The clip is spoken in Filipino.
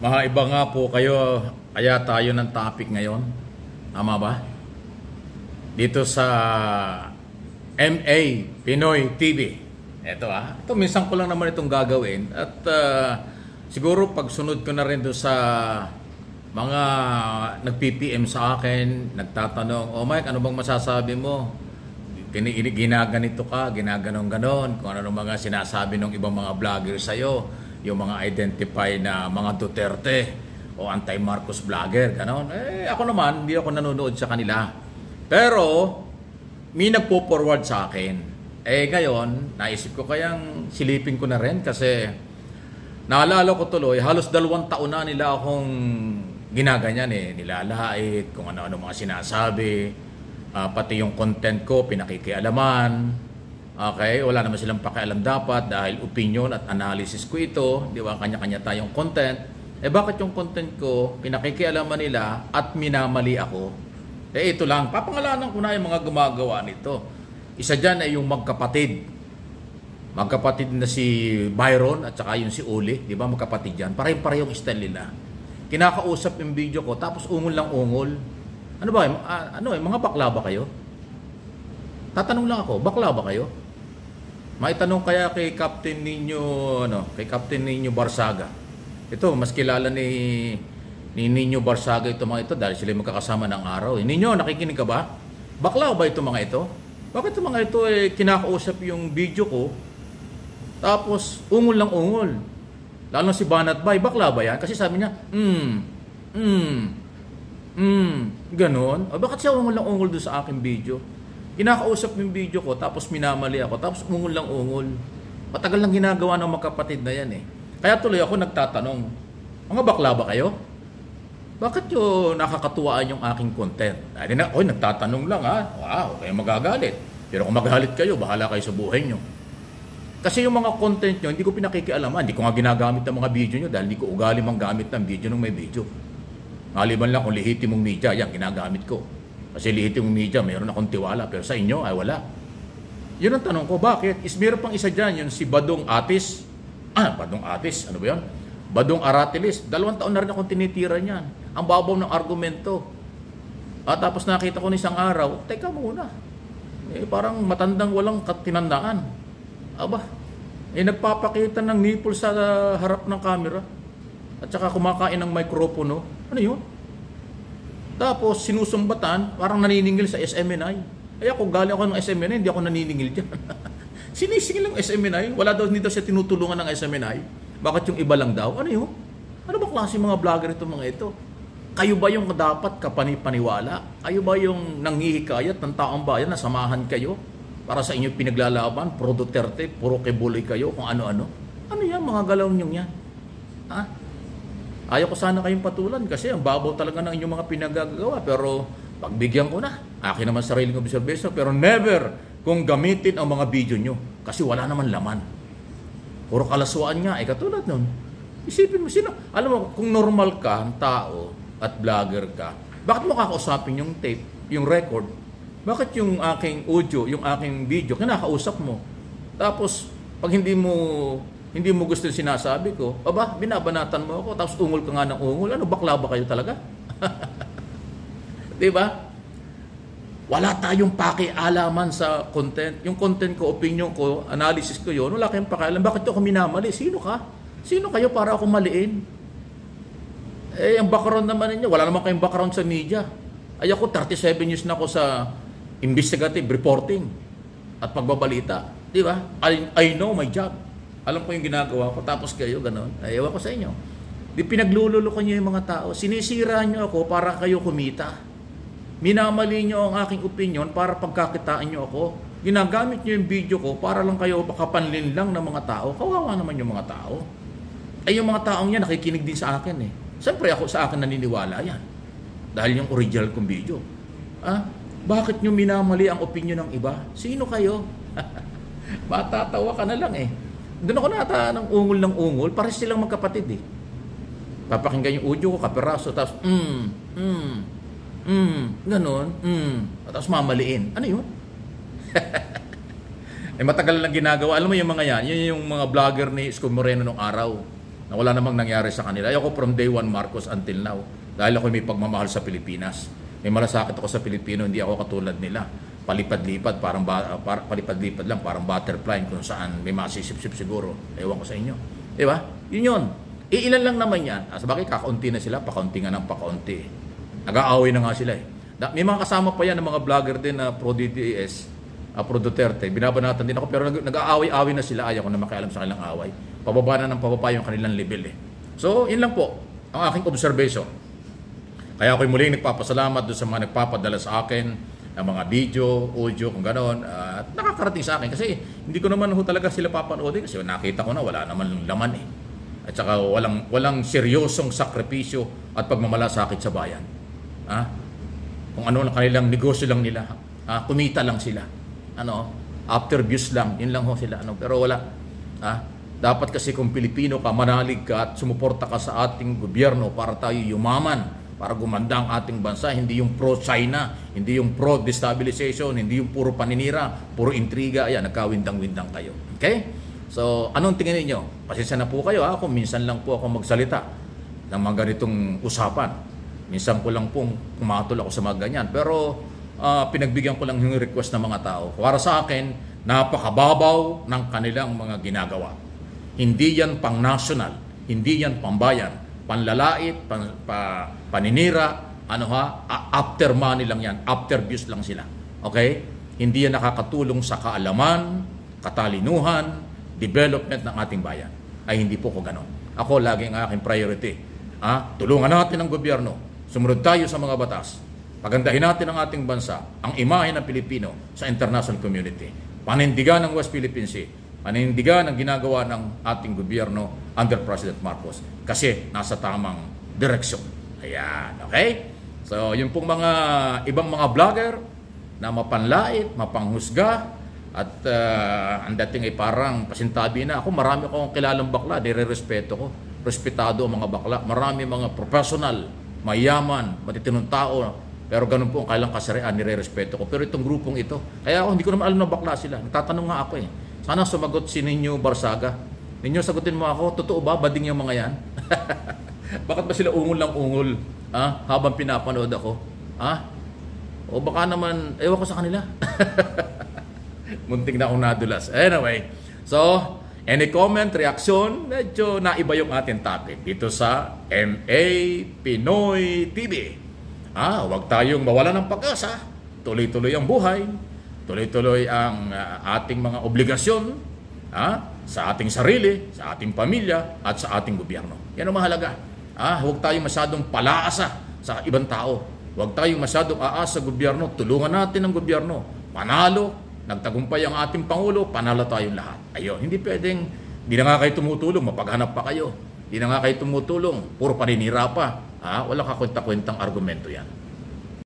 Mahaiba nga po kayo, kaya tayo ng topic ngayon. Tama ba? Dito sa MA Pinoy TV. Ito minsan ko lang naman itong gagawin. At siguro pagsunod ko na rin doon sa mga nag-PPM sa akin, nagtatanong, "Oh Mike, ano bang masasabi mo? Ginaganito ka, ginaganon-ganon, kung ano mga sinasabi ng ibang mga vlogger sa'yo, yung mga identify na mga Duterte o anti-Marcos vlogger, ganon." Ako naman, hindi ako nanonood sa kanila. Pero, may nagpo-forward sa akin. Ngayon, naisip ko kayang silipin ko na rin kasi naalala ko tuloy, halos 2 taon na nila akong ginaganyan nilalait, kung ano-ano mga sinasabi, pati yung content ko, pinakikialaman. Okay, wala naman silang pakialam dapat dahil opinion at analysis ko ito, di ba, kanya-kanya tayong content. Bakit yung content ko, pinakikialaman nila at minamali ako? Ito lang, papangalanan ko na yung mga gumagawa nito. Isa dyan ay yung magkapatid. Magkapatid na si Byron at saka yung si Uli, di ba, magkapatid yan. Parehong style nila. Kinakausap yung video ko, tapos ungol lang ungol. Ano ba, mga bakla ba kayo? Tatanong lang ako, bakla ba kayo? Maitanong kaya kay Captain Nino Barsaga. Ito, mas kilala ni Nino Barsaga ito mga ito dahil sila magkakasama ng araw. Nino, nakikinig ka ba? Bakla ba ito mga ito? Bakit ito mga ito kinakausap yung video ko, tapos ungol lang ungol? Lalo si Banat Bay, bakla ba yan? Kasi sabi niya, ganon. Bakit siya ungol lang ungol doon sa aking video? Kinakausap yung video ko, tapos minamali ako, tapos ungol lang ungol. Matagal lang ginagawa ng magkapatid na yan Kaya tuloy ako nagtatanong, mga bakla ba kayo? Bakit yung nakakatuwaan yung aking content? Nagtatanong lang Wow, kayo magagalit. Pero kung magalit kayo, bahala kayo sa buhay nyo. Kasi yung mga content nyo, hindi ko pinakikialaman. Hindi ko nga ginagamit ng mga video nyo dahil hindi ko ugali mang gamit ng video nung may video. Maliban lang kung lehitimong media, yan, ginagamit ko. Kasi lehitimong media, mayroon akong tiwala. Pero sa inyo, ay wala. Yun ang tanong ko, bakit? Meron pang isa dyan, yun si Badong Atis. Badong Atis, ano ba yun? Badong Aratilis. 2 taon na rin akong tinitira niyan. Ang babaw ng argumento. Tapos nakita ko isang araw, teka muna. Parang matandang walang tinandaan. Nagpapakita ng nipple sa harap ng camera. At saka kumakain ng mikropono. Ano yun? Tapos sinusumbatan, parang naniningil sa SMNI. Ako galing ako ng SMNI, hindi ako naniningil dyan. Sinisingil ng SMNI. Wala daw, hindi daw siya tinutulungan ng SMNI. Bakit yung iba lang daw? Ano yun? Ano ba klase mga vlogger ito mga ito? Kayo ba yung dapat kapani-paniwala? Kayo ba yung nanghihikayat ng taong bayan na samahan kayo para sa inyong pinaglalaban? Pro Duterte, puro kibuloy kayo, kung ano-ano. Ano yan, mga galaw nyo yan? Ayaw ko sana kayong patulan kasi ang babaw talaga ng inyong mga pinagagawa. Pero pagbigyan ko na, akin naman sariling observation, pero never kung gamitin ang mga video nyo kasi wala naman laman. Puro kalaswaan nga, katulad nun. Isipin mo, sino? Alam mo, kung normal ka, tao at vlogger ka, bakit mo kakausapin yung tape, yung record? Bakit yung aking audio, yung aking video, kinakausap mo? Tapos, pag hindi mo gusto yung sinasabi ko, binabanatan mo ako, tapos ungol ka nga ng ungol. Ano, bakla ba kayo talaga? Diba? Wala tayong pakialaman sa content. Yung content ko, opinion ko, analysis ko yun, wala kayong pakialam. Bakit ako minamali? Sino ka? Sino kayo para ako maliin? Ang background naman ninyo, wala naman kayong background sa media. Ako, 37 years na ako sa investigative reporting at pagbabalita. Diba? I know my job. Alam ko yung ginagawa ko, tapos kayo, gano'n. Ewan ko sa inyo. Pinaglululo niyo yung mga tao. Sinisira niyo ako para kayo kumita. Minamali niyo ang aking opinion para pagkakitaan niyo ako. Ginagamit niyo yung video ko para lang kayo makapanlin lang ng mga tao. Kawawa naman yung mga tao. Yung mga taong yan, nakikinig din sa akin Siyempre ako sa akin naniniwala yan. Dahil yung original kong video. Bakit niyo minamali ang opinion ng iba? Sino kayo? Matatawa ka na lang Doon ako nata ng ungol ng ungol, pares silang magkapatid Papakinggan yung audio ko, kapiraso, tapos ganon, tapos mamaliin. Ano yun? Matagal lang ginagawa. Alam mo yung mga yan, yun yung mga vlogger ni Isko Moreno nung araw. na wala namang nangyari sa kanila. Ayoko from day one Marcos until now. Dahil ako may pagmamahal sa Pilipinas. May malasakit ako sa Pilipino, hindi ako katulad nila. Palipad-lipad, palipad-lipad lang, parang butterfly kung saan may masisip-sip siguro. Ewan ko sa inyo. Di ba? Yun yun. Ilan lang naman yan. Sabagay, kakaunti na sila, pakaunti nga ng pakaunti. Nag-aaway na nga sila eh. May mga kasama pa yan ng mga vlogger din na pro-DDS, pro-Duterte. Binabanatan din ako, pero nag-aaway-away na sila. Ayaw ko na makialam sa kanilang away. Pababa na ng pababa yung kanilang level eh. So, yun lang po ang aking observation. Kaya ako'y muling nagpapasalamat doon sa mga nagpapadala sa akin ng mga video, audio, kung gano'n. At nakakarating sa akin kasi hindi ko naman talaga sila papanoodin kasi nakita ko na wala naman laman eh. At saka walang seryosong sakripisyo at pagmamalasakit sa bayan. Kung ano ang kanilang negosyo lang nila, kumita lang sila. After views lang, yun lang ho sila. Pero wala. Dapat kasi kung Pilipino ka, manalig ka at sumuporta ka sa ating gobyerno para tayo yumaman, para gumanda ang ating bansa, hindi yung pro-China, hindi yung pro-destabilization, hindi yung puro paninira, puro intriga, ayan, nagkawindang-windang tayo. Okay? So, anong tingin niyo? Pasensya na po kayo, kung minsan lang po ako magsalita ng mga ganitong usapan. Minsan ko lang pong kumatol ako sa mga ganyan. Pero, pinagbigyan ko lang yung request ng mga tao. Para sa akin, napakababaw ng kanilang mga ginagawa. Hindi yan pang-national, hindi yan pang-bayan. Panlalait, paninira, after money lang yan, after views lang sila. Okay? Hindi yan nakakatulong sa kaalaman, katalinuhan, development ng ating bayan. Ay hindi po ko ganon. Ako laging aking priority. Tulungan natin ang gobyerno. Sumunod tayo sa mga batas. Pagandahin natin ang ating bansa, ang imahe ng Pilipino sa international community. Panindigan ng West Philippine Sea. Panindigan ang ginagawa ng ating gobyerno under President Marcos kasi nasa tamang direksyon. Ayan, okay? So, yung pong mga ibang mga vlogger na mapanlait, mapanghusga at ang dating ay parang pasintabi na. Ako, marami akong kilalang bakla, nire-respeto ko. Respetado ang mga bakla. Marami mga professional, mayaman, matitinong tao. Pero ganun po ang kailang kasarian, nire-respeto ko. Pero itong grupong ito, kaya ako hindi ko naman alam na bakla sila. Nagtatanong nga ako eh. Sana sumagot si Ninyo Barsaga. Ninyo, sagutin mo ako, totoo ba? Bading yung mga yan? Bakit ba sila ungol lang ungol? Habang pinapanood ako? O baka naman, ewan ko sa kanila. Munting na akong nadulas. Anyway, so, any comment, reaction, medyo naiba yung ating topic dito sa MA Pinoy TV. Huwag tayong mawala ng pag-asa. Tuloy-tuloy ang buhay. Tuloy-tuloy ang ating mga obligasyon sa ating sarili, sa ating pamilya, at sa ating gobyerno. Yan ang mahalaga. Huwag tayong masyadong palaasa sa ibang tao. Huwag tayong masyadong aasa sa gobyerno. Tulungan natin ang gobyerno. Panalo, nagtagumpay ang ating Pangulo, panalo tayong lahat. Ayun, hindi pwedeng, hindi na nga kayo tumutulong, mapaghanap pa kayo. Hindi na nga kayo tumutulong, puro paninira pa. Walang kakwenta-kwentang argumento yan.